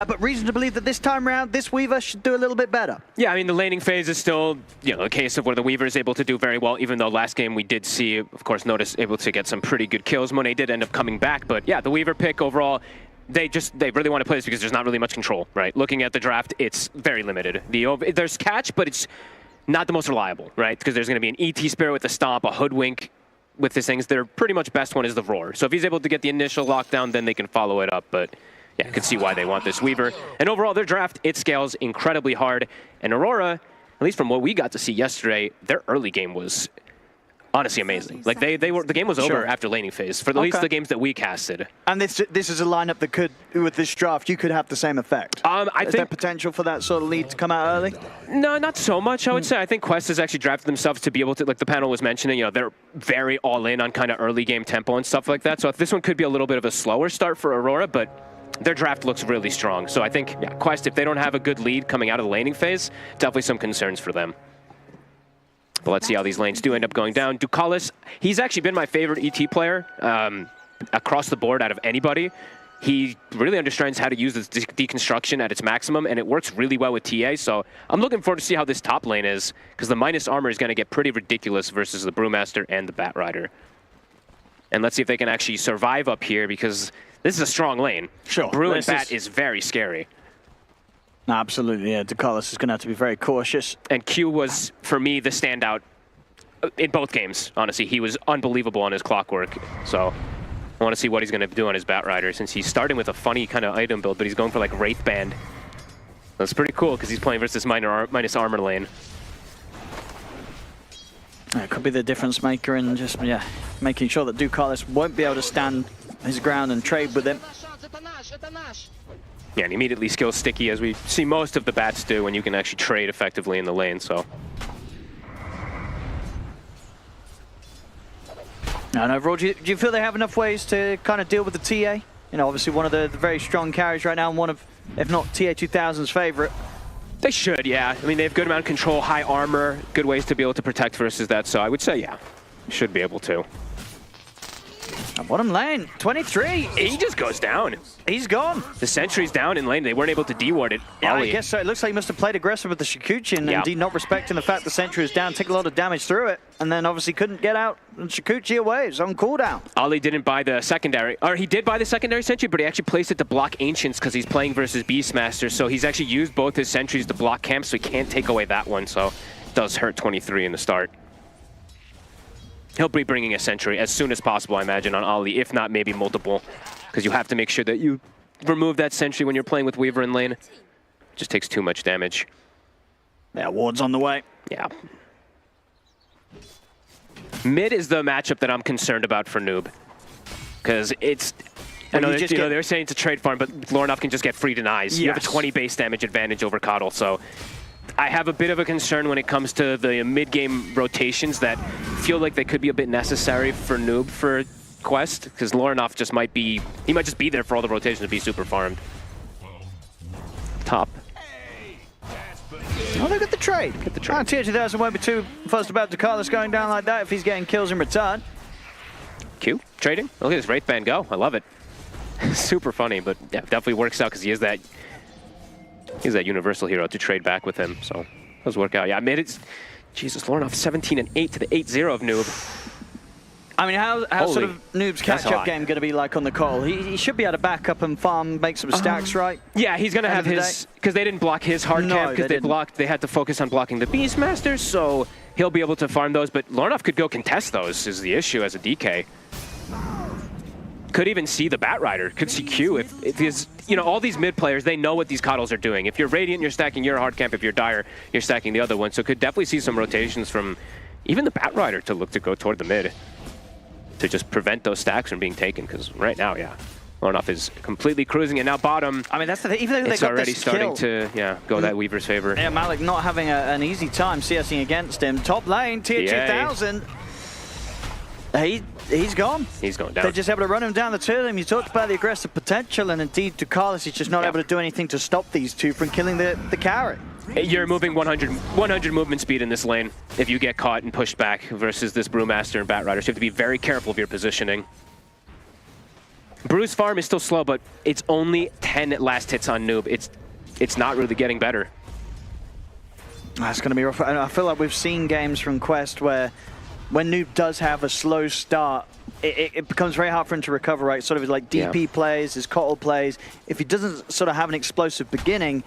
But reason to believe that this time around, this Weaver should do a little bit better. Yeah, I mean, the laning phase is still, a case of where the Weaver is able to do very well, even though last game we did see, of course, Notice able to get some pretty good kills. Monet did end up coming back, but yeah, the Weaver pick overall, they really want to play this because there's not really much control, right? Looking at the draft, it's very limited. There's catch, but it's not the most reliable, right? Because there's going to be an ET Spirit with the Stomp, a Hoodwink with these things. Their pretty much best one is the Roar. So if he's able to get the initial lockdown, then they can follow it up, but yeah, I can see why they want this Weaver. And overall, their draft, it scales incredibly hard. And AURORA, at least from what we got to see yesterday, their early game was honestly amazing. Like the game was over after laning phase, for at least the games that we casted. And this is a lineup that could, with this draft, you could have the same effect. I think there potential for that sort of lead to come out early? No, not so much, I would say. I think Quest has actually drafted themselves to be able to, like the panel was mentioning, they're very all in on kind of early game tempo and stuff like that. So this one could be a little bit of a slower start for AURORA, but their draft looks really strong. So I think, yeah, Quest, if they don't have a good lead coming out of the laning phase, definitely some concerns for them. But let's see how these lanes do end up going down. Ducalis, he's actually been my favorite ET player across the board out of anybody. He really understands how to use this deconstruction at its maximum, and it works really well with TA. So I'm looking forward to see how this top lane is, because the minus armor is going to get pretty ridiculous versus the Brewmaster and the Batrider. And let's see if they can actually survive up here, because this is a strong lane. Sure. Brew and Bat is very scary. Absolutely, yeah. Ducalis is going to have to be very cautious. And Q was, for me, the standout in both games, honestly. He was unbelievable on his clockwork. So I want to see what he's going to do on his Batrider, since he's starting with a funny kind of item build, but he's going for like Wraith Band. That's pretty cool, because he's playing versus minus armor lane. It could be the difference maker in just, making sure that Ducalis won't be able to stand his ground and trade with him. Yeah, and immediately skills sticky, as we see most of the bats do when you can actually trade effectively in the lane, so. And overall, do you feel they have enough ways to kind of deal with the TA? Obviously one of the very strong carries right now, and one of, if not TA 2000's favorite. They should, yeah. I mean, they have good amount of control, high armor, good ways to be able to protect versus that, so I would say, yeah, should be able to. Bottom lane, 23. He just goes down. He's gone. The sentry's down in lane. They weren't able to deward it. Yeah, I guess so. It looks like he must have played aggressive with the Shikuchi and indeed not respecting the fact the sentry is down, take a lot of damage through it, and then obviously couldn't get out and Shikuchi away. It was on cooldown. Ali didn't buy the secondary, or he did buy the secondary sentry, but he actually placed it to block Ancients because he's playing versus Beastmaster, so he's actually used both his sentries to block camps, so he can't take away that one, so it does hurt 23 in the start. He'll be bringing a sentry as soon as possible, I imagine, on Ali, if not maybe multiple, because you have to make sure that you remove that sentry when you're playing with Weaver in lane. Just takes too much damage. Yeah, ward's on the way. Yeah. Mid is the matchup that I'm concerned about for Noob, because it's, I know they're saying it's a trade farm, but Lornoff can just get free denies. Yes. You have a 20 base damage advantage over Coddle, so I have a bit of a concern when it comes to the mid-game rotations that feel like they could be a bit necessary for Noob for Quest, because Lornoff just might just be there for all the rotations to be super farmed. Top. Oh, look at the trade. Get the trade. Tier 2000 won't be too fussed about Ducalis going down like that if he's getting kills in return. Q, trading. Look at this Wraith Band go. I love it. Super funny, but yeah, definitely works out because he is that universal hero to trade back with him, so it does work out. Yeah, I made it. Jesus, Lornoff 17 and 8 to the 8-0 of Noob. I mean, how sort of Noob's catch-up game going to be like on the call? He should be able to back up and farm, make some stacks, right? Yeah, he's going to have his, because they didn't block his hard camp, because they had to focus on blocking the Beastmasters, so he'll be able to farm those, but Lornoff could go contest those is the issue as a DK. Could even see the Batrider, could see Q. If his, all these mid players, they know what these Coddles are doing. If you're Radiant, you're stacking your hard camp. If you're Dire, you're stacking the other one. So could definitely see some rotations from even the Batrider to look to go toward the mid to just prevent those stacks from being taken. Because right now, yeah, Lornoff is completely cruising, and now bottom. I mean, that's the thing. Even though it's already starting to go that Weaver's favor. Yeah, Malik not having an easy time CSing against him. Top lane, tier 2000. He's gone. He's going down. They're just able to run him down the two of them. You talked about the aggressive potential, and indeed Ducalis is just not able to do anything to stop these two from killing the carry. You're moving 100 movement speed in this lane if you get caught and pushed back versus this Brewmaster and Batrider. So you have to be very careful of your positioning. Bruce farm is still slow, but it's only 10 last hits on Noob. It's not really getting better. That's going to be rough. I feel like we've seen games from Quest where when Noob does have a slow start, it becomes very hard for him to recover, right? Sort of like DP plays, his Kotl plays. If he doesn't sort of have an explosive beginning,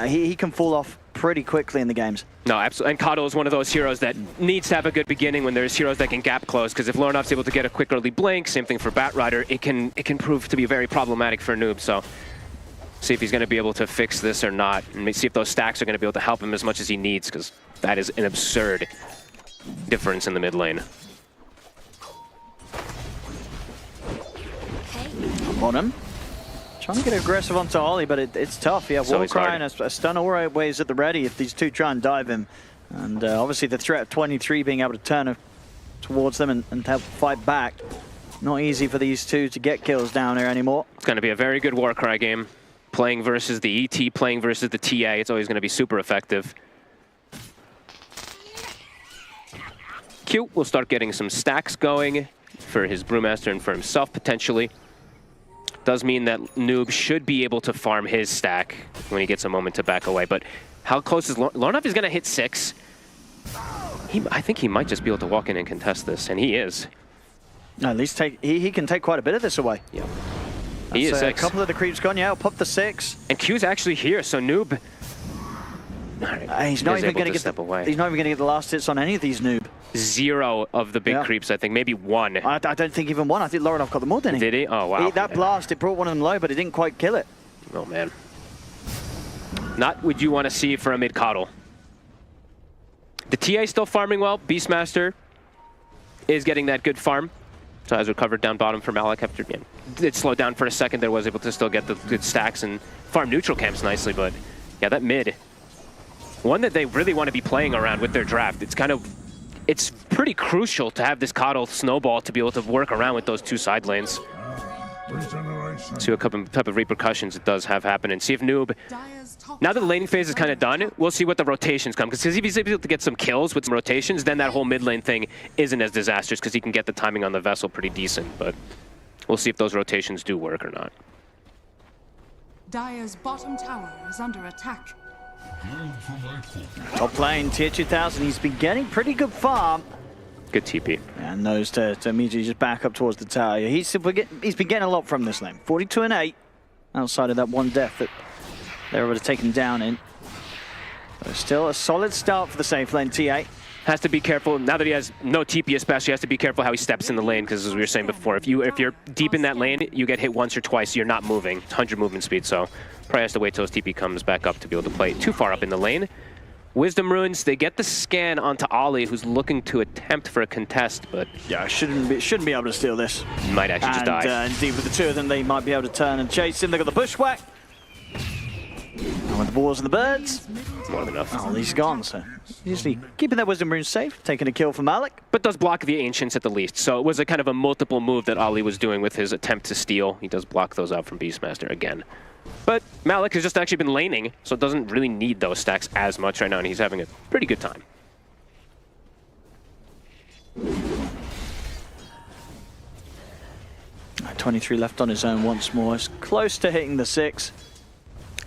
he can fall off pretty quickly in the games. No, absolutely. And Kotl is one of those heroes that needs to have a good beginning when there's heroes that can gap close, because if Lornoff's able to get a quick early blink, same thing for Batrider, it can prove to be very problematic for Noob. So see if he's going to be able to fix this or not, and see if those stacks are going to be able to help him as much as he needs, because that is an absurd difference in the mid lane. On him. Trying to get aggressive onto Ollie, but it's tough. Yeah, Warcry and a stun always at the ready if these two try and dive him. And obviously the threat of 23 being able to turn towards them and help fight back. Not easy for these two to get kills down here anymore. It's going to be a very good Warcry game. Playing versus the ET, playing versus the TA, it's always going to be super effective. Q will start getting some stacks going for his Brewmaster and for himself potentially. Does mean that Noob should be able to farm his stack when he gets a moment to back away. But how close is Lornoff is going to hit 6. I think he might just be able to walk in and contest this, and he is. At least he can take quite a bit of this away. Yeah. He is 6. A couple of the creeps gone, yeah, I'll pop the 6. And Q's actually here, so Noob... He's not even going to get the last hits on any of these Noob. 0 of the big creeps, I think. Maybe 1. I don't think even 1. I think Lornoff got them more, didn't he? Did he? Oh, wow. That blast, it brought one of them low, but it didn't quite kill it. Oh, man. Not what you want to see for a mid Kotl. The TA still farming well. Beastmaster is getting that good farm. So has recovered down bottom for Malik after it slowed down for a second. There was able to still get the good stacks and farm neutral camps nicely, but yeah, that mid, one that they really want to be playing around with their draft. It's pretty crucial to have this Kotl snowball to be able to work around with those two side lanes. See what type of repercussions it does have happen, and see if Noob, now that the laning phase is kind of done, we'll see what the rotations come. Because if he's able to get some kills with some rotations, then that whole mid lane thing isn't as disastrous because he can get the timing on the vessel pretty decent. But we'll see if those rotations do work or not. Dire's bottom tower is under attack. Top lane, tier 2000, he's been getting pretty good farm. Good TP. And knows to immediately just back up towards the tower. He's been getting a lot from this lane. 42 and 8, outside of that one death that they were able to take him down in. But still a solid start for the safe lane, TA. Has to be careful, now that he has no TP especially, has to be careful how he steps in the lane, because as we were saying before, if you're deep in that lane, you get hit once or twice, you're not moving. It's 100 movement speed, so probably has to wait till his TP comes back up to be able to play too far up in the lane. Wisdom Runes, they get the scan onto Ollie, who's looking to attempt for a contest, but... yeah, shouldn't be able to steal this. Might actually just die. Indeed, with the two of them, they might be able to turn and chase him. They got the bushwhack. And with the balls and the birds, more than enough. Oh, he's gone, so usually keeping that Wisdom Rune safe, taking a kill from Malik. But does block the Ancients at the least, so it was a kind of a multiple move that Ollie was doing with his attempt to steal. He does block those out from Beastmaster again. But Malik has just actually been laning, so it doesn't really need those stacks as much right now, and he's having a pretty good time. Uh, 23 left on his own once more. It's close to hitting the 6.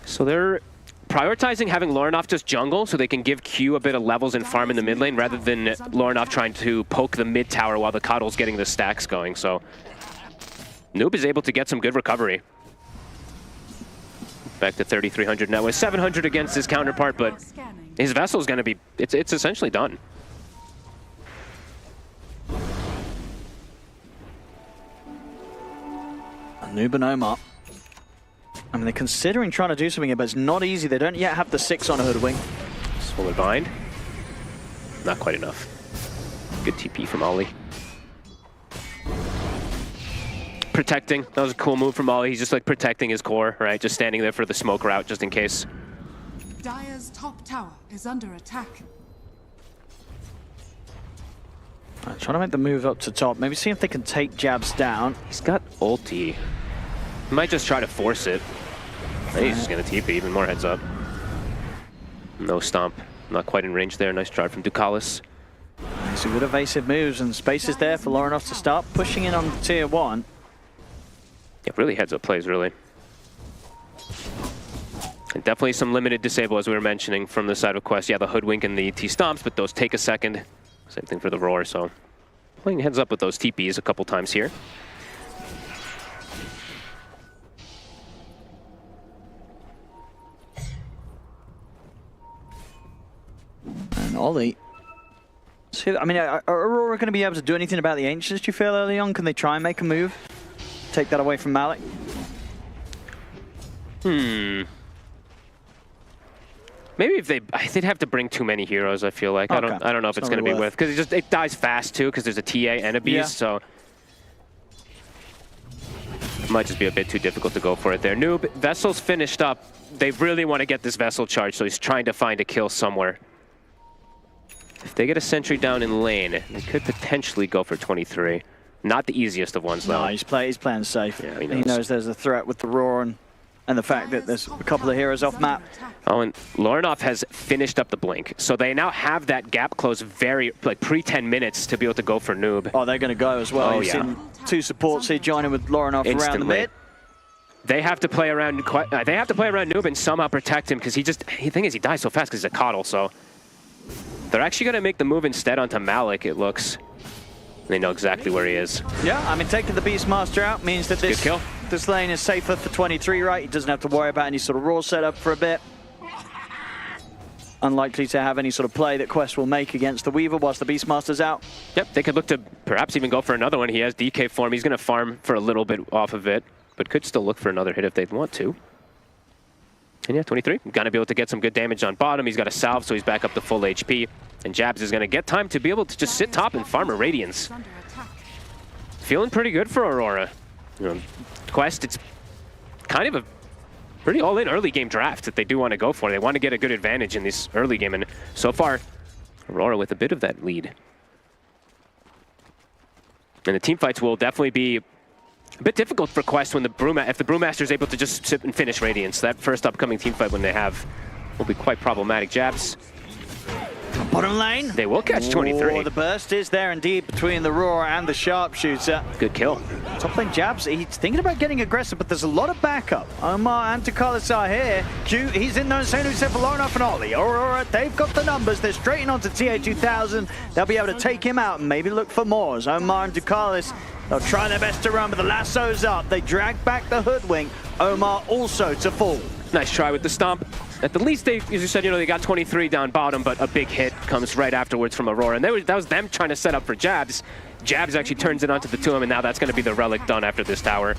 So they're prioritizing having Lornoff just jungle so they can give Q a bit of levels and farm in the mid lane rather than Lornoff trying to poke the mid tower while the Kotl's getting the stacks going. So Noob is able to get some good recovery. Back to 3,300 now with 700 against his counterpart, but his vessel's going to be, it's essentially done. Noob and Omar. I mean, they're considering trying to do something here, but it's not easy. They don't yet have the 6 on Hoodwink. Swollen bind. Not quite enough. Good TP from Ollie. Protecting. That was a cool move from Ollie. He's just like protecting his core, right? Just standing there for the smoke route just in case. Dire's top tower is under attack. Trying to make the move up to top. Maybe see if they can take jabs down. He's got ulti. He might just try to force it. He's just going to TP, even more heads up. No stomp. Not quite in range there. Nice try from Ducalis. Some good evasive moves, and space is there for Lornoff to start pushing in on tier 1. Yeah, really heads-up plays, really. And definitely some limited disable, as we were mentioning, from the side of Quest. Yeah, the Hoodwink and the T-Stomps, but those take a second. Same thing for the Roar, so playing heads-up with those TPs a couple times here. And Ollie. So, I mean, are Aurora going to be able to do anything about the Ancients, do you feel, early on? Can they try and make a move? Take that away from Malik? Maybe if they'd have to bring too many heroes, I feel like. Okay. I don't know if it's going to be with, because it dies fast too, because there's a TA and a Beast, so it might just be a bit too difficult to go for it there. Noob, Vessel's finished up. They really want to get this Vessel charged, so he's trying to find a kill somewhere. If they get a sentry down in lane, they could potentially go for 23. Not the easiest of ones, though. No, he's playing safe. Yeah, he knows there's a threat with the Roar and the fact that there's a couple of heroes off map. Oh, and Lorinov has finished up the blink, so they now have that gap close pre-10 minutes to be able to go for Noob. Oh, they're going to go as well. You've seen two supports here joining with Lorinov around the mid. They have to play around. They have to play around Noob and somehow protect him, because the thing is, he dies so fast because he's a coddle. So they're actually going to make the move instead onto Malik. It looks. They know exactly where he is. Yeah, I mean, taking the Beastmaster out means that this lane is safer for 23, right? He doesn't have to worry about any sort of Raw setup for a bit. Unlikely to have any sort of play that Quest will make against the Weaver whilst the Beastmaster's out. Yep, they could look to perhaps even go for another one. He has DK form. He's going to farm for a little bit off of it, but could still look for another hit if they want to. And yeah, 23, going to be able to get some good damage on bottom. He's got a salve, so he's back up to full HP. And Jabs is going to get time to be able to just sit top and farm a Radiance. Feeling pretty good for Aurora. Quest, it's kind of a pretty all-in early game draft that they do want to go for. They want to get a good advantage in this early game, and so far, Aurora with a bit of that lead. And the team fights will definitely be a bit difficult for Quest when if the Brewmaster is able to just sit and finish Radiance. That first upcoming team fight when they have will be quite problematic. Jabs. Bottom lane. They will catch 23. Oh, the burst is there indeed between the Roar and the Sharpshooter. Good kill. Top lane Jabs, he's thinking about getting aggressive, but there's a lot of backup. Omar and Takalis are here. Q, he's in there, same who's for Lorinov and Ollie. Aurora, they've got the numbers. They're straight onto TA2000. They'll be able to take him out and maybe look for more. As Omar and Takalis, they'll try their best to run, but the lasso's up. They drag back the Hoodwink. Omar also to fall. Nice try with the stomp. At the least, as you said, they got 23 down bottom, but a big hit comes right afterwards from Aurora. And that was them trying to set up for Jabs. Jabs actually turns it onto the tomb, and now that's going to be the relic done after this tower.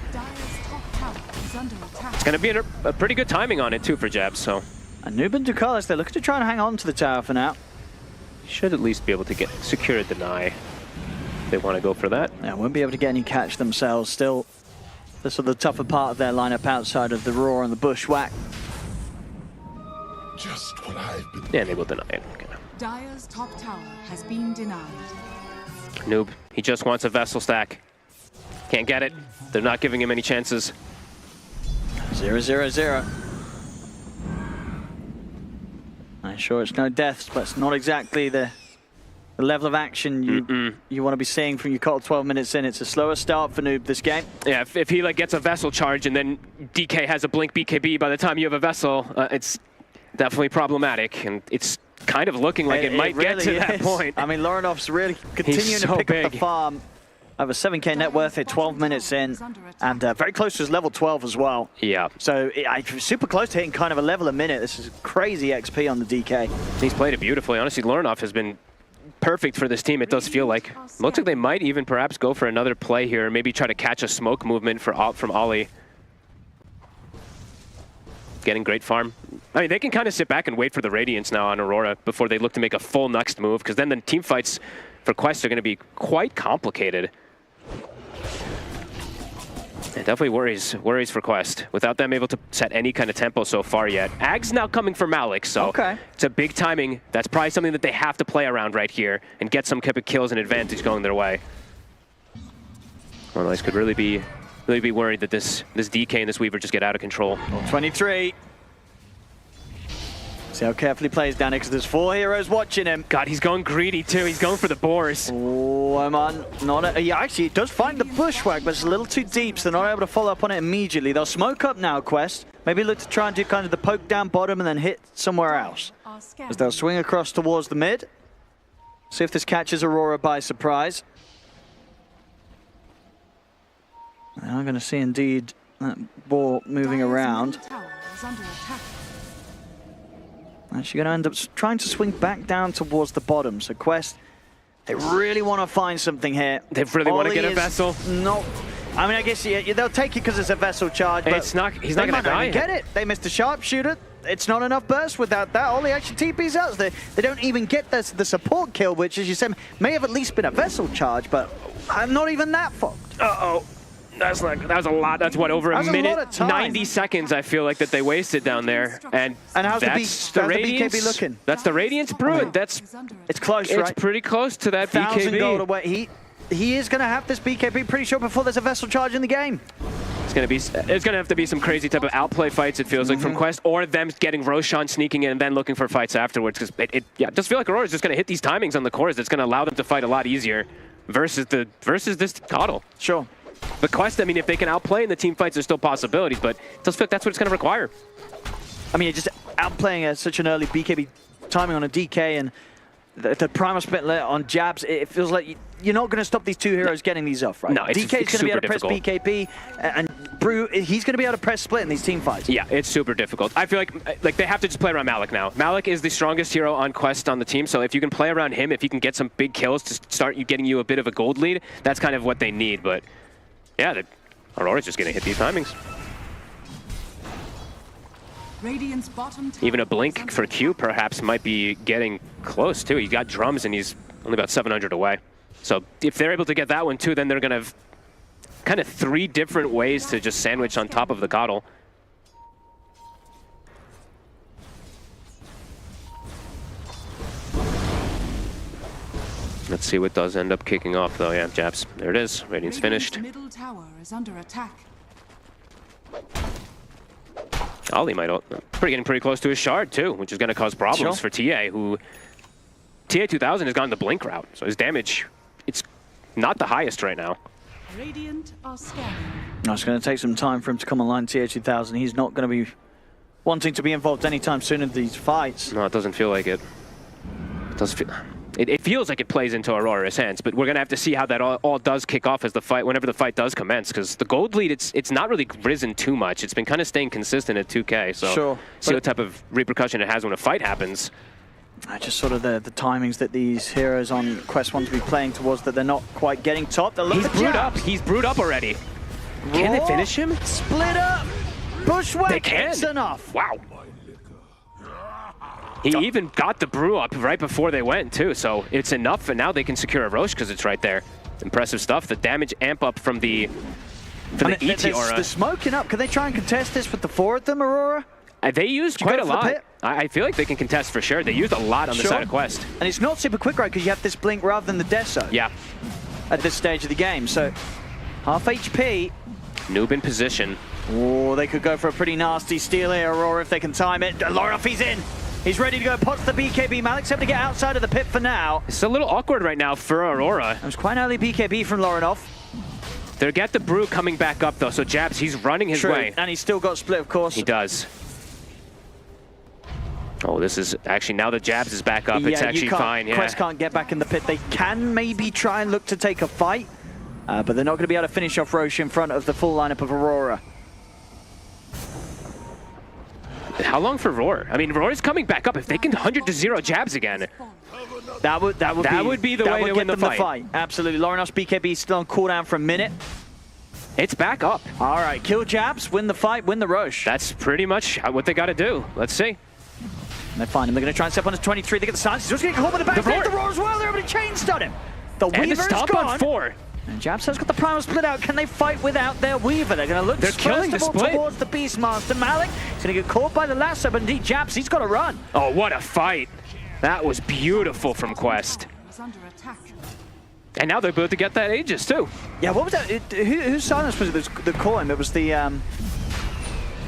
It's going to be a pretty good timing on it, too, for Jabs. So. And Noob and Ducalis, they're looking to try and hang on to the tower for now. Should at least be able to secure a deny. They want to go for that. Yeah, won't be able to get any catch themselves. Still, the sort of the tougher part of their lineup outside of the Roar and the Bushwhack. Just what I've been. Yeah, they will deny it. Okay. Dire's top tower has been denied. Noob, he just wants a Vessel stack. Can't get it. They're not giving him any chances. 0-0-0. I'm sure it's no deaths, but it's not exactly the level of action you want to be seeing from your call 12 minutes in. It's a slower start for Noob this game. Yeah, if he gets a Vessel charge and then DK has a blink BKB by the time you have a Vessel, it's definitely problematic, and it's kind of looking like it might really get to that point. I mean, Lorinov's really continuing to pick up the farm. Over 7k net worth at 12 minutes in, and very close to his level 12 as well. Yeah. So super close to hitting kind of a level a minute. This is crazy XP on the DK. He's played it beautifully. Honestly, Lorinov has been perfect for this team, it does feel like. Looks like they might even perhaps go for another play here, maybe try to catch a smoke movement from Ollie. Getting great farm. I mean, they can kind of sit back and wait for the Radiance now on Aurora before they look to make a full next move, because then the team fights for Quest are going to be quite complicated. It definitely worries for Quest, without them able to set any kind of tempo so far yet. Ag's now coming for Malik, so it's a big timing. That's probably something that they have to play around right here and get some type of kills and advantage going their way. Otherwise, could really be worried that this DK and this Weaver just get out of control. 23. See how carefully he plays down here, because there's 4 heroes watching him. God, he's going greedy too. He's going for the boars. Oh, I'm on. Actually, it does find the bushwhack, but it's a little too deep, so they're not able to follow up on it immediately. They'll smoke up now, Quest. Maybe look to try and do kind of the poke down bottom and then hit somewhere else. As they'll swing across towards the mid. See if this catches Aurora by surprise. I'm going to see indeed that ball moving around. Actually going to end up trying to swing back down towards the bottom. So Quest, they really want to find something here. They really want to get a vessel. No, I mean, I guess they'll take it because it's a vessel charge, but he's not going to die. Get it. They missed a sharpshooter. It's not enough burst without that. All the action TP's out. They don't even get the support kill, which, as you said, may have at least been a vessel charge, but I'm not even that fucked. Uh-oh. That was a lot. That's what, over a minute, 90 seconds, I feel like, that they wasted down there. And how's the BKB looking? That's the Radiance Bruin. It's close, right? It's pretty close to that 1,000 BKB. gold away. He is going to have this BKB pretty sure before there's a vessel charge in the game. It's gonna have to be some crazy type of outplay fights, it feels like, from Quest, or them getting Roshan sneaking in and then looking for fights afterwards. Because it does feel like Aurora's just gonna hit these timings on the cores. That's gonna allow them to fight a lot easier versus this Coddle. Sure. The Quest, I mean, if they can outplay in the team fights, there's still possibilities, but it does feel like that's what it's gonna require. I mean, just outplaying such an early BKB timing on a DK and the primal split on jabs, it feels like you're not going to stop these 2 heroes getting these off, right? No, DK's going to be able to press BKB, and Brew, he's going to be able to press split in these team fights. Yeah, it's super difficult. I feel like they have to just play around Malik now. Malik is the strongest hero on Quest on the team, so if you can play around him, if you can get some big kills to start getting you a bit of a gold lead, that's kind of what they need. But yeah, Aurora's just going to hit these timings. Even a blink for Q perhaps might be getting close too. He's got drums and he's only about 700 away. So if they're able to get that one too, then they're going to have kind of 3 different ways to just sandwich on top of the Coddle. Let's see what does end up kicking off though. Yeah, Japs. There it is. Radiant's finished. Middle tower is under attack. Ollie might getting pretty close to his shard too, which is going to cause problems for TA, who TA 2000 has gone the blink route, so his damage, it's not the highest right now. Radiant are scanning. No, it's going to take some time for him to come online. TA 2000, he's not going to be wanting to be involved anytime soon in these fights. No, it doesn't feel like it. It feels like it plays into Aurora's hands, but we're going to have to see how that all does kick off as the fight, whenever the fight does commence, because the gold lead, it's not really risen too much. It's been kind of staying consistent at 2K, so see what type of repercussion it has when a fight happens. Just sort of the timings that these heroes on Quest want to be playing towards that they're not quite getting top. He's brewed up. He's brewed up already. Can they finish him? Split up. Bushwhack. They can. It's enough. Wow. He even got the brew up right before they went too, so it's enough, and now they can secure a Roche because it's right there. Impressive stuff. The damage amp up from the ET aura. They're smoking up. Can they try and contest this with the 4 of them, Aurora? They used quite a lot. I feel like they can contest for sure. They used a lot on the side of Quest. And it's not super quick, right? Because you have this blink rather than the Deso. Yeah. At this stage of the game, so half HP. Noob in position. Oh, they could go for a pretty nasty steal here, Aurora, if they can time it. Loroff, he's in. He's ready to go. Pots the BKB. Malik's able to get outside of the pit for now. It's a little awkward right now for Aurora. It was quite an early BKB from Lorinov. They'll get the brew coming back up though, so Jabs, he's running his way. And he's still got split, of course. He does. Oh, this is actually, now that Jabs is back up, it's actually fine. Yeah. Quest can't get back in the pit. They can maybe try and look to take a fight, but they're not going to be able to finish off Roche in front of the full lineup of Aurora. How long for Roar? I mean, Roar's coming back up. If they can 100-0 Jabs again, that would be the way to win the fight. Absolutely. Lorinov's BKB still on cooldown for a minute. It's back up. All right, kill Jabs, win the fight, win the Roche. That's pretty much what they got to do. Let's see. And they find him. They're going to try and step on his 23. They get the silence. He's just getting caught by the back. The Roar as well. They're able to chain stun him. The Weaver's gone. On 4. And Jabs has got the primal split out. Can they fight without their Weaver? They're going to look killing the split towards the Beastmaster. Malik is going to get caught by the lasso, but indeed Jabs, he's got to run. Oh, what a fight. That was beautiful from Quest. And now they're able to get that Aegis too. Yeah, what was that? Whose silence was it? The Coim. It was the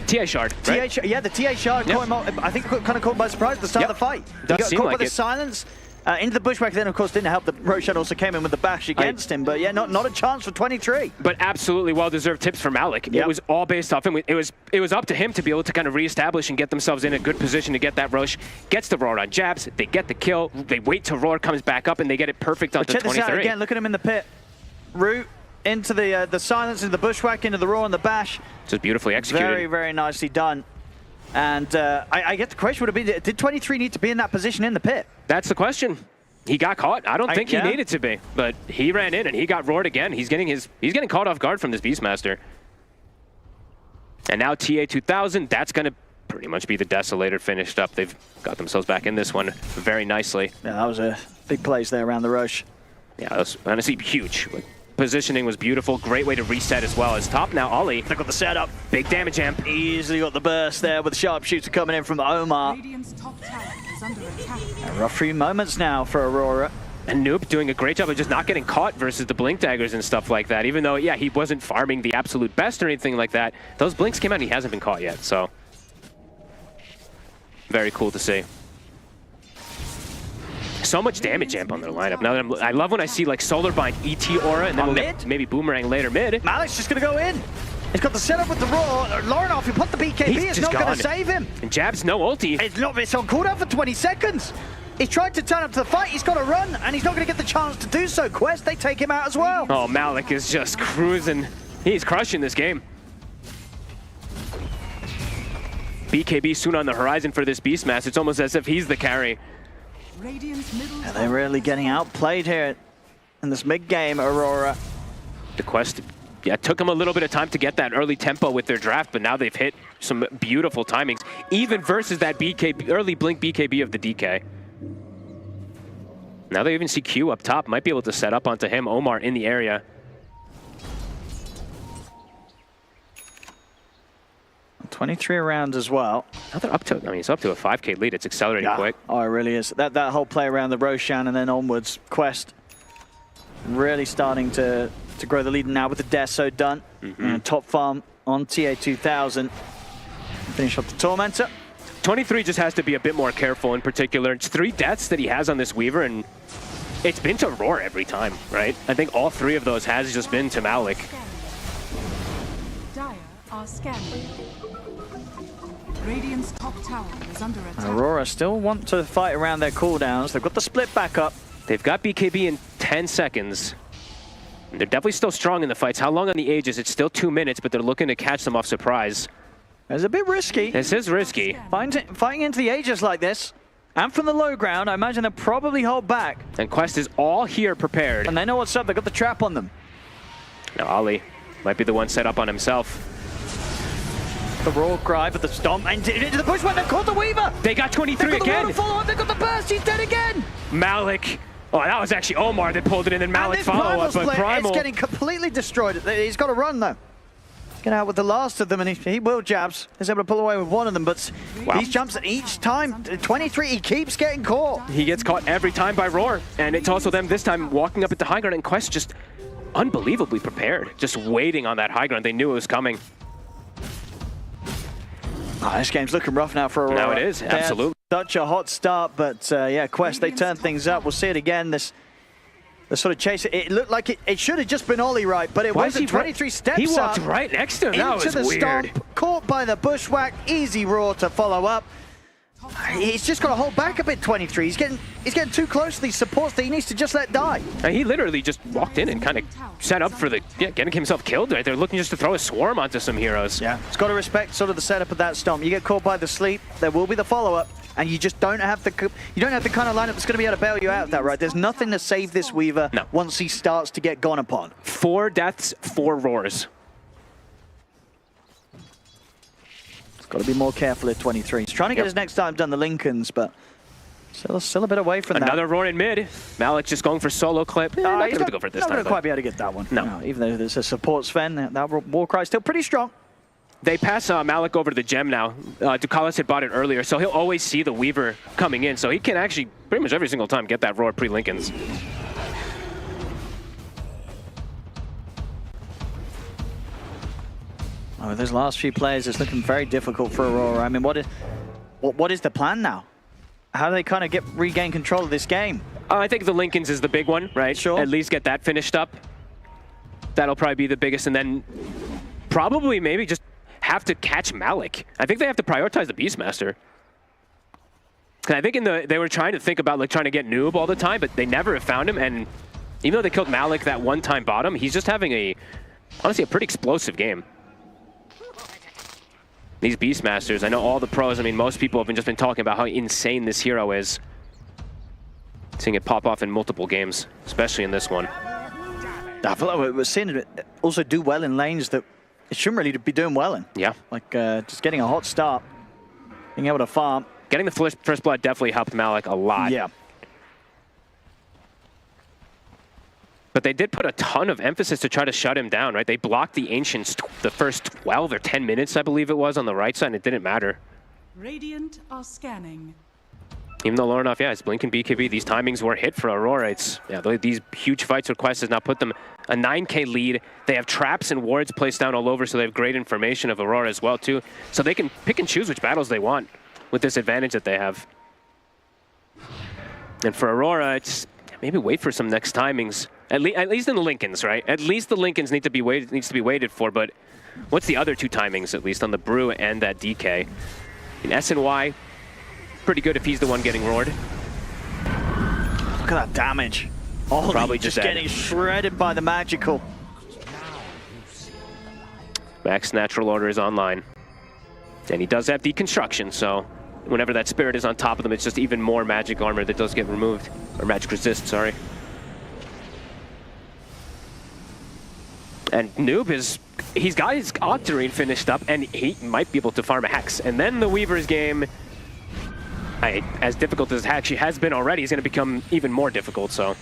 TA shard, right? Yeah, the TA shard caught him, I think, kind of caught by surprise at the start of the fight. He got caught by the silence. Into the bushwhack, then of course didn't help that Roshan also came in with the bash against him, but yeah, not a chance for 23. But absolutely well-deserved tips for Malik. It was all based off him. It was up to him to be able to kind of reestablish and get themselves in a good position to get that Rosh. Gets the roar on jabs, they get the kill, they wait till roar comes back up, and they get it perfect onto 23. Check this out again, look at him in the pit. Root into the silence, into the bushwhack, into the roar and the bash. Just beautifully executed. Very, very nicely done. And I guess the question would have been, did 23 need to be in that position in the pit? That's the question. He got caught. I don't think he needed to be, but he ran in and he got roared again. He's getting caught off guard from this Beastmaster. And now TA 2000, that's going to pretty much be the Desolator finished up. They've got themselves back in this one very nicely. Yeah, that was a big plays there around the Rosh. Yeah, that was honestly huge. Positioning was beautiful. Great way to reset as well. As top now, Ollie. They got the setup. Big damage amp. Easily got the burst there with the sharpshooter coming in from Omar. Radiant's top tower is under attack. A rough few moments now for Aurora. And Noob doing a great job of just not getting caught versus the blink daggers and stuff like that. Even though, yeah, he wasn't farming the absolute best or anything like that. Those blinks came out and he hasn't been caught yet, so. Very cool to see. So much damage amp on their lineup. Now I love when I see like Solar Bind, ET Aura, and then we'll get maybe Boomerang later mid. Malik's just going to go in. He's got the setup with the Raw. Laurenov, he put the BKB, it's not going to save him. And Jab's no ulti. It's on cooldown for 20 seconds. He's tried to turn up to the fight, he's got to run, and he's not going to get the chance to do so. Quest, they take him out as well. Oh, Malik is just cruising. He's crushing this game. BKB soon on the horizon for this Beastmaster. It's almost as if he's the carry. They're really getting outplayed here in this mid-game, Aurora. The Quest, yeah, took them a little bit of time to get that early tempo with their draft, but now they've hit some beautiful timings, even versus that early blink BKB of the DK. Now they even see Q up top, might be able to set up onto him. Omar in the area. 23 around as well. Now they're up to, I mean, it's up to a 5K lead. It's accelerating quick. Oh, it really is. That whole play around the Roshan and then onwards, Quest really starting to grow the lead now with the Deso done. And top farm on TA 2000. Finish off the Tormentor. 23 just has to be a bit more careful in particular. It's 3 deaths that he has on this Weaver, and it's been to Roar every time, right? I think all 3 of those has just been to Malik. Dire are scanning. Radiant's top tower is under attack. Aurora still want to fight around their cooldowns. They've got the split back up. They've got BKB in 10 seconds. And they're definitely still strong in the fights. How long on the Aegis? It's still 2 minutes, but they're looking to catch them off surprise. It's a bit risky. This is risky. Fighting into the Aegis like this, and from the low ground, I imagine they'll probably hold back. And Quest is all here prepared. And they know what's up. They've got the trap on them. Now Ollie might be the one set up on himself. The Raw cry, but the stomp, and into the bushwhack, they've caught the Weaver! They got 23 they've got again! The follow-up, they've got the burst, he's dead again! Malik. Oh, that was actually Omar that pulled it in, and Malik follow-up, but Primal... It's getting completely destroyed. He's got to run, though. Get out with the last of them, and he will jabs. He's able to pull away with one of them, but these jumps at each time, 23, he keeps getting caught. He gets caught every time by Roar, and it's also them this time walking up at the high ground, and Quest just unbelievably prepared, just waiting on that high ground. They knew it was coming. Oh, this game's looking rough now for Aurora. Now it is, absolutely. Such a hot start, but yeah, Quest, they turn things up. We'll see it again. The sort of chase, it looked like it should have just been Ollie right, but it wasn't. 23 steps He walked up right next to him. That was into the weird. stomp, caught by the bushwhack, easy Raw to follow up. He's just got to hold back a bit, 23. He's getting too close to these supports that he needs to just let die. And he literally just walked in and kind of set up for getting himself killed right there, looking just to throw a swarm onto some heroes. Yeah, it's got to respect sort of the setup of that stomp. You get caught by the sleep, there will be the follow-up, and you just don't have the kind of lineup that's going to be able to bail you out of that, right? There's nothing to save this Weaver once he starts to get gone upon. 4 deaths, 4 roars. Got to be more careful at 23. He's trying to get his next time done, the Lincolns, but still a bit away from that. Another roar in mid. Malik just going for solo clip. Not going to go for it this time. Not going to quite be able to get that one. No. Even though there's a support Sven, that Warcry is still pretty strong. They pass Malik over to the gem now. Ducalis had bought it earlier, so he'll always see the Weaver coming in, so he can actually pretty much every single time get that roar pre-Lincolns. Oh, with those last few players, it's looking very difficult for Aurora. I mean, what is the plan now? How do they kind of regain control of this game? I think the Lincolns is the big one, right? Sure. At least get that finished up. That'll probably be the biggest, and then probably maybe just have to catch Malik. I think they have to prioritize the Beastmaster. I think they were trying to think about like trying to get Noob all the time, but they never have found him. And even though they killed Malik that one-time bottom, he's just having honestly a pretty explosive game. These Beastmasters, I know all the pros, I mean, most people have just been talking about how insane this hero is. Seeing it pop off in multiple games, especially in this one. I feel like we're seeing it also do well in lanes that it shouldn't really be doing well in. Yeah. Like just getting a hot start, being able to farm. Getting the first blood definitely helped Malik a lot. Yeah. But they did put a ton of emphasis to try to shut him down, right? They blocked the Ancients the first 12 or 10 minutes, I believe it was, on the right side, and it didn't matter. Radiant are scanning. Even though Lorinov, yeah, it's Blink and BKB, these timings were hit for Aurora. These huge fights with Quest has now put them a 9K lead. They have traps and wards placed down all over, so they have great information of Aurora as well, too. So they can pick and choose which battles they want with this advantage that they have. And for Aurora, it's maybe wait for some next timings. At least in the Lincolns, right? At least the Lincolns needs to be waited for, but what's the other two timings, at least on the Brew and that DK? In SNY, pretty good if he's the one getting roared. Look at that damage. Oh, probably just getting shredded by the magical. Max Natural Order is online. And he does have deconstruction, so whenever that spirit is on top of them, it's just even more magic armor that does get removed. Or magic resist, sorry. And Noob he's got his Octarine finished up, and he might be able to farm a Hex. And then the Weaver's game, as difficult as it actually has been already, is going to become even more difficult, so.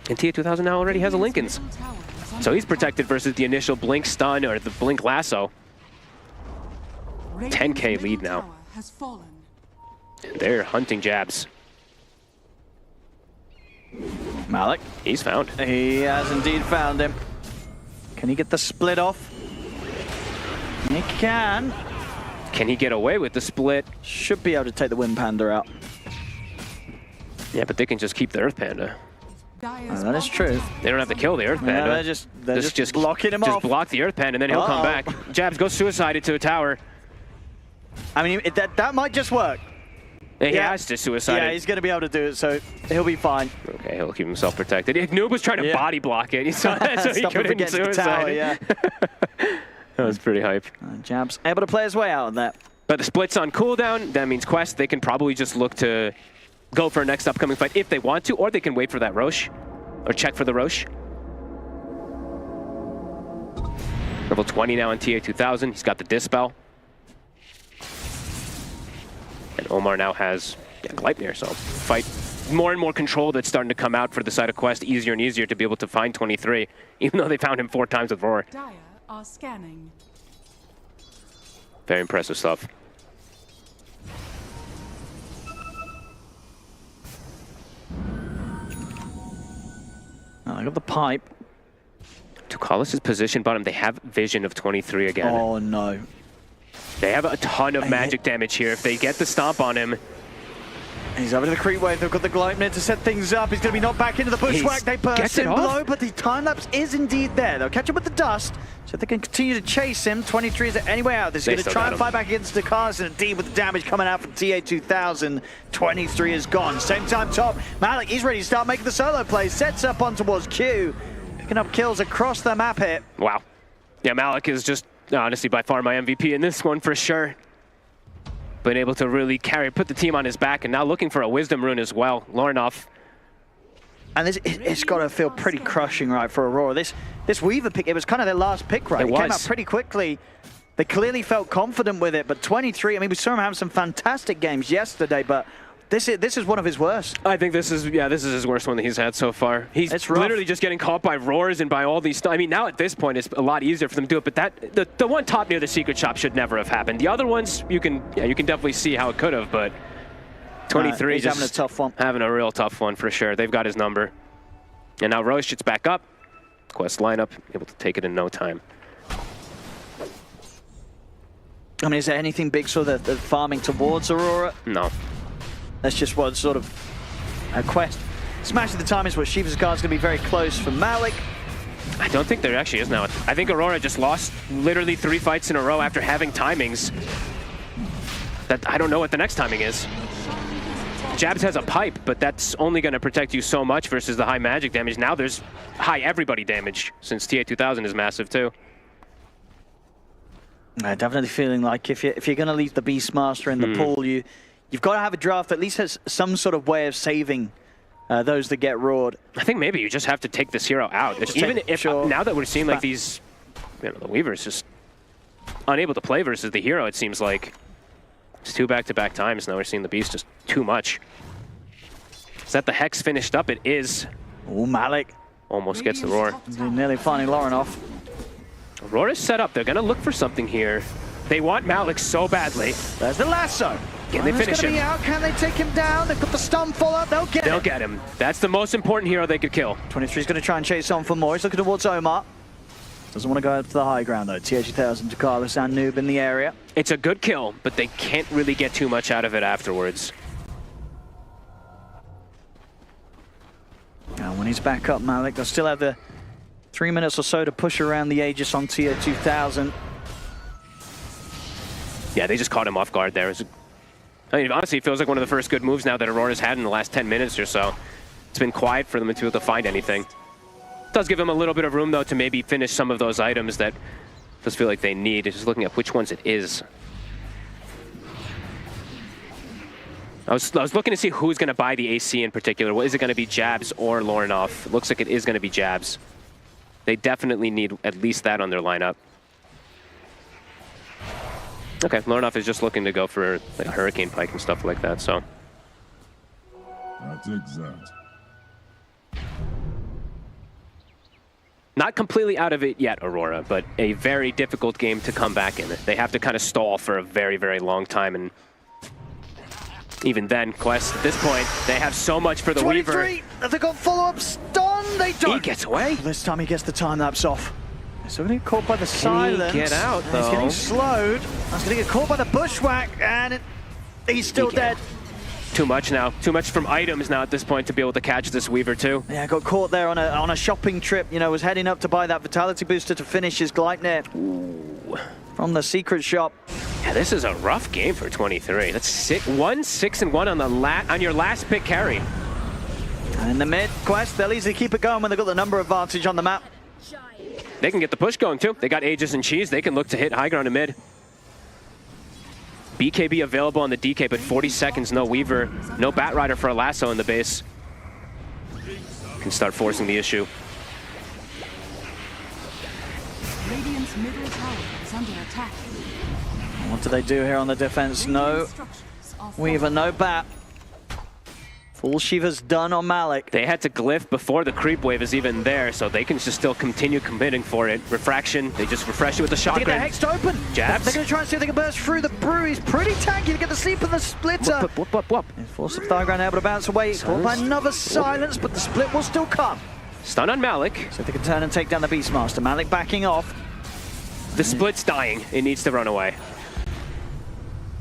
And TA2000 now already has a Lincolns. So he's protected versus the initial Blink stun or the Blink lasso. 10K lead now. And they're hunting jabs. Malik. He's found. He has indeed found him. Can he get the split off? He can. Can he get away with the split? Should be able to take the Wind Panda out. Yeah, but they can just keep the Earth Panda. That is true. They don't have to kill the Earth Panda. Yeah, they're just blocking him off. Just block the Earth Panda, and then he'll come back. Jabs, go suicide into a tower. I mean, that might just work. He has to suicide. Yeah, he's going to be able to do it, so he'll be fine. Okay, he'll keep himself protected. Noob was trying to body block it. He saw that, so he couldn't suicide. The tower, yeah. That was pretty hype. Jabs able to play his way out of that. But the split's on cooldown. That means Quest, they can probably just look to go for a next upcoming fight if they want to, or they can wait for that Roche, or check for the Roche. Level 20 now on TA2000. He's got the Dispel. And Omar now has Gleipnir, so fight more and more control that's starting to come out for the side of Quest. Easier and easier to be able to find 23, even though they found him 4 times with Roar. Dire are scanning. Very impressive stuff. I got the pipe. Tukalis' position bottom. They have vision of 23 again. Oh no. They have a ton of magic damage here. If they get the stomp on him. He's over to the creep wave. They've got the Gleipnir to set things up. He's going to be knocked back into the bushwhack. They burst him below, but the time lapse is indeed there. They'll catch him with the dust, so they can continue to chase him. 23 is any way out. This is going to try and fight back against Tukalis, and indeed with the damage coming out from TA2000, 23 is gone. Same time top. Malik, he's ready to start making the solo play. Sets up on towards Q. Picking up kills across the map here. Wow. Yeah, Malik is just honestly by far my MVP in this one for sure. Been able to really put the team on his back, and now looking for a Wisdom Rune as well. Lorinov. And it's got to feel pretty crushing, right, for Aurora. This Weaver pick, it was kind of their last pick, right? It came out pretty quickly. They clearly felt confident with it, but 23, I mean, we saw him have some fantastic games yesterday, but this is one of his worst. I think this is his worst one that he's had so far. He's literally just getting caught by roars and by all these. I mean, now at this point, it's a lot easier for them to do it. But the one top near the secret shop should never have happened. The other ones, you can definitely see how it could have. But 23, he's having a tough one. Having a real tough one for sure. They've got his number. And now Roche gets back up. Quest lineup, able to take it in no time. I mean, is there anything big sort of farming towards Aurora? No. That's just what sort of a quest. Smashing the time is what Shiva's guard's going to be very close for Malik. I don't think there actually is now. I think Aurora just lost literally 3 fights in a row after having timings that I don't know what the next timing is. Jabs has a pipe, but that's only going to protect you so much versus the high magic damage. Now there's high everybody damage, since TA2000 is massive too. Definitely feeling like if you're going to leave the Beastmaster in the pool, you've got to have a draft that at least has some sort of way of saving those that get roared. I think maybe you just have to take this hero out. Even if now that we're seeing like these, the Weaver's just unable to play versus the hero, it seems like. It's 2 back-to-back times now we're seeing the Beast just too much. Is that the Hex finished up? It is. Oh, Malik. Almost gets the roar. Nearly finding Lauren off. Aurora's set up. They're going to look for something here. They want Malik so badly. There's the lasso. Can they finish him? Out. Can they take him down? They've got the stun follow-up. They'll get him. That's the most important hero they could kill. 23's going to try and chase on for more. He's looking towards Omar. Doesn't want to go up to the high ground, though. TA2000 to Carlos and Noob in the area. It's a good kill, but they can't really get too much out of it afterwards. Now, when he's back up, Malik, they'll still have the 3 minutes or so to push around the Aegis on TA2000. Yeah, they just caught him off guard there. I mean, honestly, it feels like one of the first good moves now that Aurora's had in the last 10 minutes or so. It's been quiet for them to be able to find anything. Does give them a little bit of room, though, to maybe finish some of those items that just feel like they need. Just looking at which ones it is. I was looking to see who's going to buy the AC in particular. What is it going to be, Jabs or Lorinov? It looks like it is going to be Jabs. They definitely need at least that on their lineup. Okay, Lorinov is just looking to go for like a Hurricane Pike and stuff like that, so. That takes that. Not completely out of it yet, Aurora, but a very difficult game to come back in. They have to kind of stall for a very, very long time, and even then, Quest, at this point, they have so much for the 23. Weaver. Have they got follow-up stun? They don't. He gets away. This time he gets the time lapse off. So going to get caught by the silence. Get out, though? He's getting slowed. He's going to get caught by the bushwhack, and he's still dead. Too much now. Too much from items now at this point to be able to catch this Weaver too. Yeah, got caught there on a shopping trip. You know, was heading up to buy that Vitality booster to finish his Gleipnir from the secret shop. Yeah, this is a rough game for 23. That's 6-1 on your last pick carry. And in the mid, Quest, they'll easily keep it going when they've got the number advantage on the map. They can get the push going too. They got Aegis and Cheese. They can look to hit high ground and mid. BKB available on the DK, but 40 seconds, no Weaver, no Batrider for a lasso in the base. Can start forcing the issue. Radiant's middle tower is under attack. What do they do here on the defense? No Weaver, no Bat. Full Shiva's done on Malik. They had to glyph before the creep wave is even there, so they can just still continue committing for it. Refraction, they just refresh it with the shotgun. They get the Hex to open. Jabs. They're going to try and see if they can burst through the brew. He's pretty tanky to get the sleep and the splitter. Whoop. Force the thigh ground able to bounce away. Caught by another silence, but the split will still come. Stun on Malik. So they can turn and take down the Beastmaster. Malik backing off. The split's dying. It needs to run away.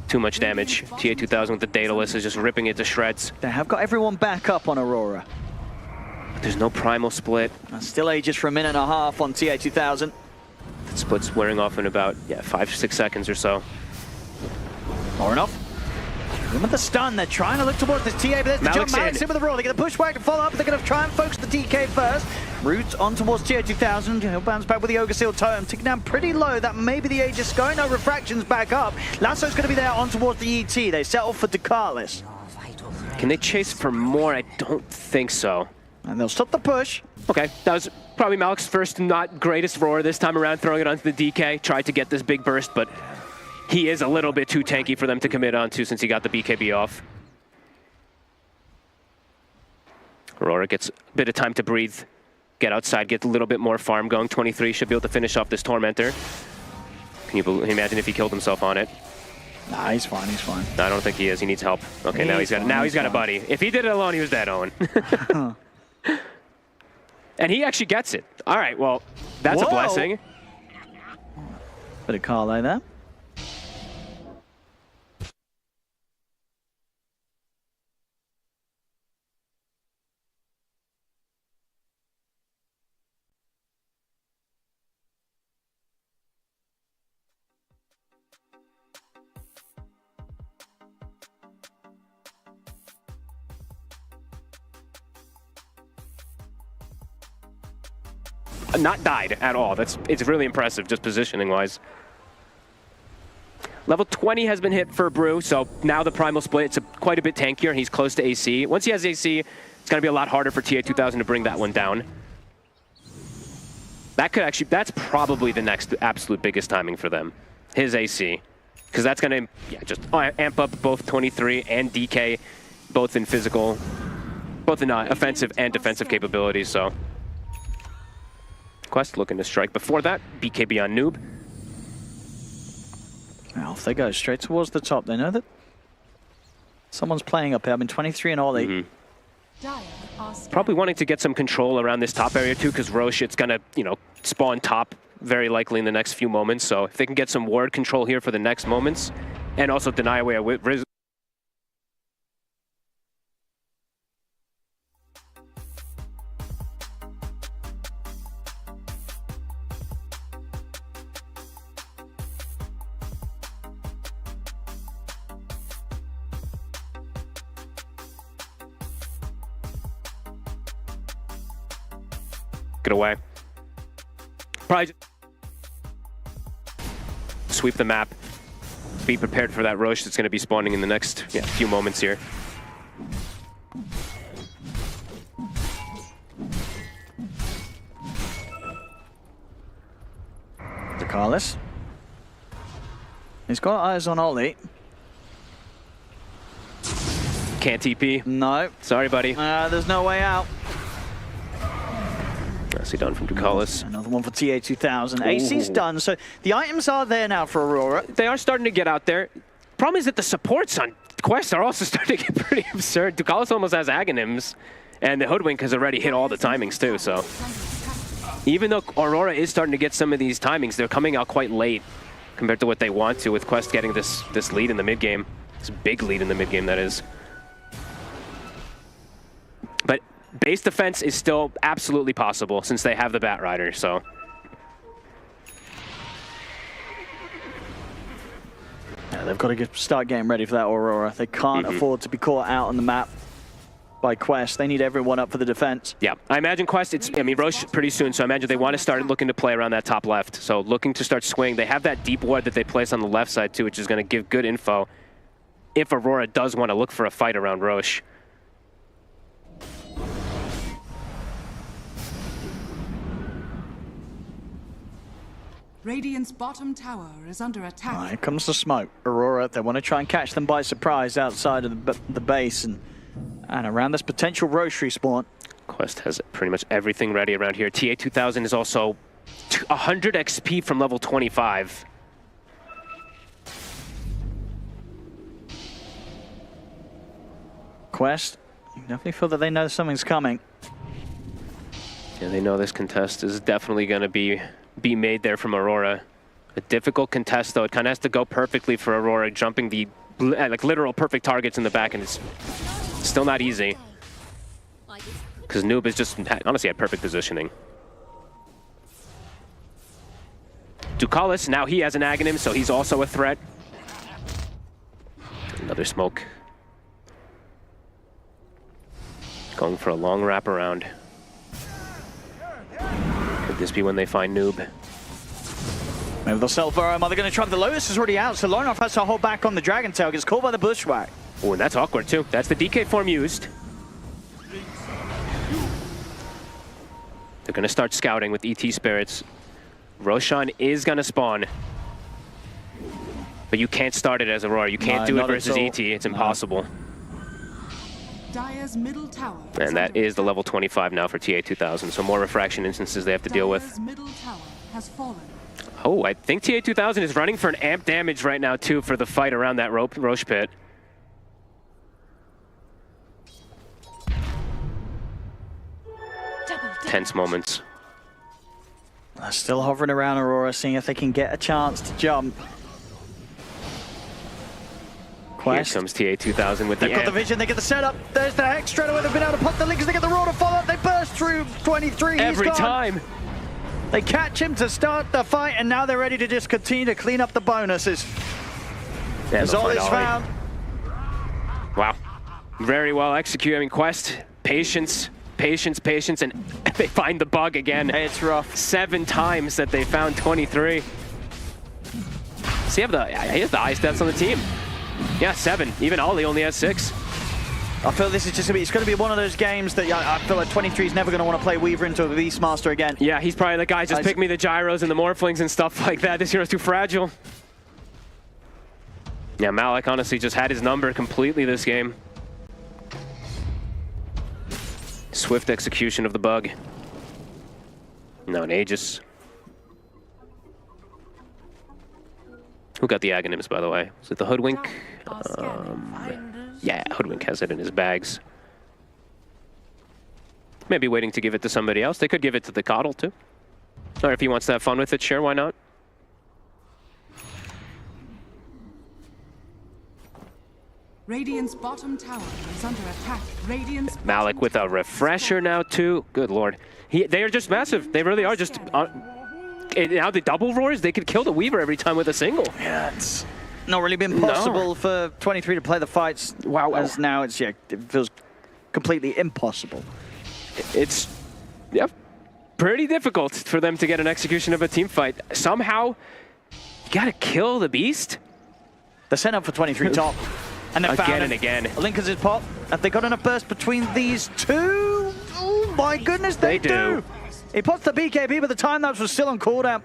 Too much damage. TA2000 with the Daedalus is just ripping it to shreds. They have got everyone back up on Aurora. There's no primal split. That's still Aegis for a minute and a half on TA2000. The split's wearing off in about 5-6 seconds or so. Lorinov. With the stun, they're trying to look towards this TA, but there's the jump. Malik's in with the roar. They get the pushback and follow up. They're going to try and focus the DK first. Root on towards TA2000. He'll bounce back with the Ogre Seal Totem. Ticking down pretty low. That may be the Aegis going. No, Refraction's back up. Lasso's going to be there on towards the ET. They settle for Decalis. Can they chase for more? I don't think so. And they'll stop the push. Okay, that was probably Malik's first not greatest roar this time around, throwing it onto the DK. Tried to get this big burst, but he is a little bit too tanky for them to commit onto since he got the BKB off. Aurora gets a bit of time to breathe, get outside, get a little bit more farm going. 23 should be able to finish off this Tormentor. Can you imagine if he killed himself on it? Nah, he's fine, he's fine. No, I don't think he is. He needs help. Okay, now he's got a buddy. If he did it alone, he was dead, Owen. And he actually gets it. All right, well, that's a blessing. Bit of Carlo there. not died at all. It's really impressive, just positioning-wise. Level 20 has been hit for Brew, so now the Primal Split, it's quite a bit tankier, and he's close to AC. Once he has AC, it's going to be a lot harder for TA2000 to bring that one down. That could actually, that's probably the next absolute biggest timing for them, his AC. Because that's going to just amp up both 23 and DK, both in physical, both in offensive and defensive capabilities, so. Quest looking to strike before that, BKB on Noob. Well, if they go straight towards the top, they know that someone's playing up here. I mean, 23 and Ollie. Probably wanting to get some control around this top area too, because Roche, it's gonna, spawn top very likely in the next few moments. So if they can get some ward control here for the next moments, and also deny away a Riz. Get away. Probably just sweep the map. Be prepared for that Roche that's going to be spawning in the next few moments here. Carlos. He's got eyes on Ollie. Can't TP. No. Sorry, buddy. There's no way out. Nicely done from Ducalis. Another one for TA2000. AC's done, so the items are there now for Aurora. They are starting to get out there. Problem is that the supports on Quest are also starting to get pretty absurd. Ducalis almost has Aghanims, and the Hoodwink has already hit all the timings too, so. Even though Aurora is starting to get some of these timings, they're coming out quite late compared to what they want to, with Quest getting this lead in the mid-game. This big lead in the mid-game, that is. But base defense is still absolutely possible since they have the Bat Rider, so. Yeah, they've got to start getting ready for that Aurora. They can't afford to be caught out on the map by Quest. They need everyone up for the defense. Yeah, I imagine Quest, Roche pretty soon, so I imagine they want to start looking to play around that top left. So looking to start swing. They have that deep ward that they place on the left side too, which is going to give good info if Aurora does want to look for a fight around Roche. Radiant's bottom tower is under attack. Here comes the smoke. Aurora, they want to try and catch them by surprise outside of the base and around this potential Roche respawn. Quest has pretty much everything ready around here. TA2000 is also 100 XP from level 25. Quest, you definitely feel that they know something's coming. Yeah, they know this contest is definitely going to be made there from Aurora. A difficult contest, though. It kind of has to go perfectly for Aurora, jumping the literal perfect targets in the back, and it's still not easy. Because Noob is just honestly had perfect positioning. Ducalis, now he has an Aghanim, so he's also a threat. Another smoke. Going for a long wraparound. Could this be when they find Noob? Maybe they'll sell Burrow. Are they going to try? The Lotus is already out, so Lonoff has to hold back on the Dragon Tail. Gets caught by the Bushwhack. Oh, and that's awkward too. That's the DK form used. They're going to start scouting with ET Spirits. Roshan is going to spawn. But you can't start it as Aurora. You can't do it versus ET. It's impossible. Dire's middle tower And that is the level 25 now for TA2000. So more refraction instances they have to deal with. Dire's middle tower has fallen. Oh, I think TA2000 is running for an amp damage right now too for the fight around that Roche pit. Tense moments. They're still hovering around Aurora, seeing if they can get a chance to jump. Quest. Here comes TA2000 with the They've got the amp. vision, they get the setup. There's the Hex straight away. They've been able to pop the links, they get the roar to follow up. They burst through 23. Every time. They catch him to start the fight, and now they're ready to just continue to clean up the bonuses. As all is found. Wow. Very well executed. I mean, Quest, patience, patience, and they find the bug again. It's rough. 7 times that they found 23. So he has the highest stats on the team. Yeah, 7. Even Ollie only has 6. I feel this is just it's going to be one of those games that I feel like 23 is never going to want to play Weaver into a Beastmaster again. Yeah, he's probably the guy, just pick me the gyros and the morphlings and stuff like that. This hero's too fragile. Yeah, Malik honestly just had his number completely this game. Swift execution of the bug. No, an Aegis. Who got the Aghanims, by the way? Was it the Hoodwink? Yeah, Hoodwink has it in his bags. Maybe waiting to give it to somebody else. They could give it to the Coddle, too. Or if he wants to have fun with it, sure, why not? Radiant's bottom tower is under attack. Radiant's Malik with a refresher now, too. Good lord. They are just massive. They really are just... now the double roars, they could kill the Weaver every time with a single. Yeah, it's not really been possible for 23 to play the fights. Wow. As now it feels completely impossible. It's pretty difficult for them to get an execution of a team fight. Somehow, you gotta kill the beast. They're set up for 23 top. And they Again and again. Lincoln's pop. Have they got enough burst between these two? Oh my goodness, they do. He puts the BKB, but the time-lapse was still on cooldown.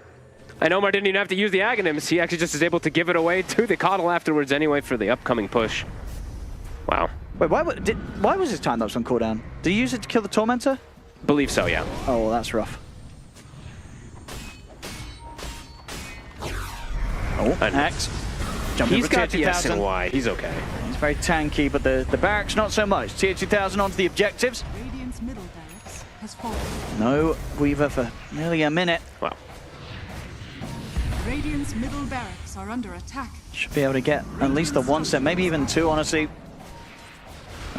And Omar didn't even have to use the Aghanims. He actually just is able to give it away to the Coddle afterwards anyway for the upcoming push. Wow. Wait, why was his time-lapse on cooldown? Did he use it to kill the Tormentor? Believe so, yeah. Oh, well, that's rough. Oh, and Hex. He's got the SNY. He's okay. He's very tanky, but the barracks not so much. Tier 2000 onto the objectives. Radiant's middle barracks has fallen. No Weaver for nearly a minute. Wow. Radiant's middle barracks are under attack. Should be able to get at least the 1 set, maybe even 2, honestly.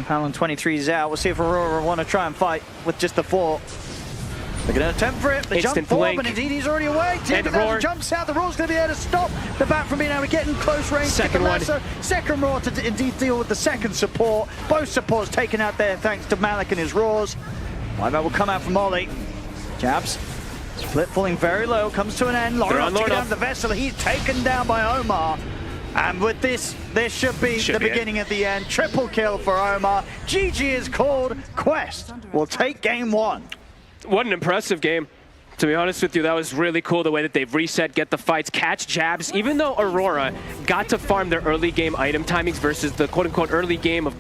Alan 23 is out. We'll see if Aurora want to try and fight with just the 4. They're going to attempt for it. The jump forward, but indeed he's already away. And Roar jumps out. The Roar's going to be able to stop the bat from being able to get in close range. Second one. Second Roar to indeed deal with the second support. Both supports taken out there thanks to Malik and his Roars. Wipeout will come out from Ollie. Jabs. Split falling very low. Comes to an end. Lauren to get down the vessel. He's taken down by Omar. And with this should be the beginning of the end. Triple kill for Omar. GG is called. Quest will take game 1. What an impressive game. To be honest with you, that was really cool the way that they've reset, get the fights, catch jabs. Even though Aurora got to farm their early game item timings versus the quote-unquote early game of